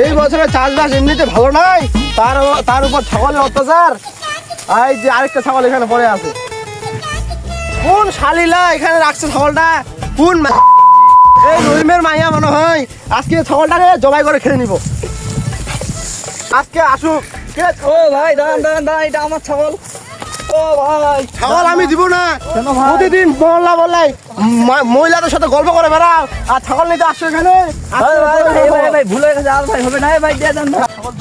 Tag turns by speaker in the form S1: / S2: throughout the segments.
S1: এই বছরে চাষবাস এমনিতে ভালো নাই, তার উপর ছাগলের অত্যাচার। এই যে আরেকটা ছাগল এখানে পড়ে আছে। কোন শালিলা এখানে রাখছে ছাগলটা? কোন এই রহিমের মাইয়া মনে হয় আজকে ছাগলটাকে জবাই করে খেয়ে নিব। আজকে আসুক।
S2: ও ভাই দাঁড়ান দাঁড়ান দাঁড়ান, এটা আমার ছাগল। ও ভাই
S1: ছাগল আমি দিব না।
S2: কেন ভাই?
S1: প্রতিদিন মহল্লা বললাই মহিলাদের সাথে গল্প করে বেড়াও আর ছাগল নিতে আসছো এখানে।
S2: ভাই ভুল হয়ে গেছে, আর ভাই হবে না ভাই, দিয়ে দেন।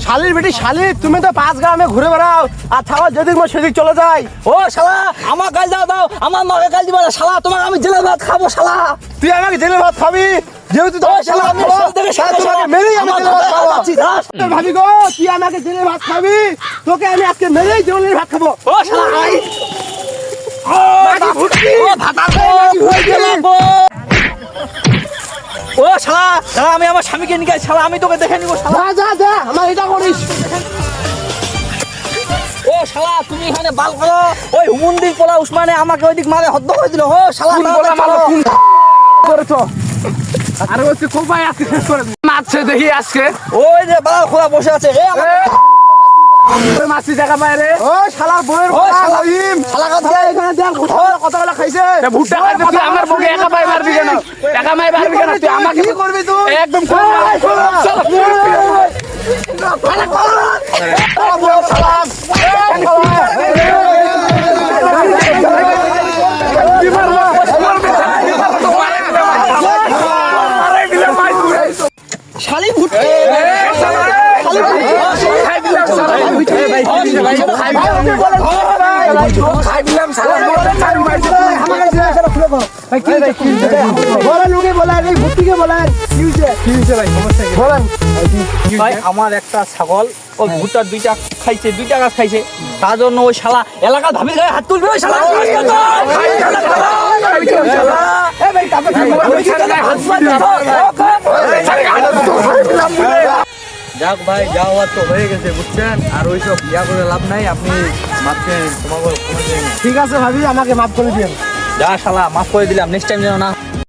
S1: শালির বেটি শালি, তুমি তো 5 গ্রামে ঘুরে বেড়াও আর ছাগল যেদিক মন সেদিক চলে যায়।
S2: ও শালা, আমার কাল দাও, আমার মাকে কাল দিবা না শালা, তোমাকে আমি জেলে ভাত খাবো শালা।
S1: তুই আমাকে জেলে ভাত খাবি? যেহেতু তো
S2: শালা, আমি সব থেকে
S1: তোমাকে মেরেই আমি জেলে ভাত খাবো।
S2: দাস।
S1: ভাবি গো, তুই আমাকে জেলে ভাত খাবি? তোকে আমি আজকে মেরেই জেলে ভাত খাবো।
S2: ও শালা ভাই,
S1: মাটি ভুটকি।
S2: ও ভাতা হয়ে গেল। ও শালা দাঁড়া, আমি আমার স্বামীকে নিয়ে গেছি শালা, আমি তোকে দেখে নিবো শালা।
S1: যা আমার এটা করিস।
S2: ও শালা, তুমি এখানে বাল করো, ওই হুমুন্দির পোলা উসমানে আমাকে ওইদিক মারে হদ্দ করে দিল। ও শালা
S1: করেছো আরে হচ্ছে কোপায় আজকে শেষ করে মারছে দেখি আজকে।
S2: ওই যে বাল খোলা বসে আছে। এ আমার
S1: মাছি দেখা পায় রে। ও শালা বইয়ের
S2: ও শালা,
S1: রহিম,
S2: শালা কথা
S1: এখানে দেখ কতগুলো খাইছে।
S3: ভুট্টা খাইতে তুই আমার বুকে একা পাই মারবি কেন? একা মাই মারবি কেন? তুই আমাকে
S1: কি করবি তুই?
S3: একদম
S2: শালি ভুটকি, শালি ভুটকি। ভাই আমার একটা ছাগল ওই ভুট্টার 2টা খাইছে, 2টা গাছ খাইছে, তার জন্য ওই শালা এলাকা ধাবি গায়ে হাত তুলবে। ওই শালা
S4: যাক ভাই, যা হওয়ার তো হয়ে গেছে বুঝছেন, আর ওইসব ইয়া করে লাভ নাই। আপনি মাপছেন, তোমাকে
S1: ঠিক আছে ভাবি, আমাকে মাফ করে দিন।
S2: যা শালা মাফ করে দিলাম, নেক্সট টাইম যেন না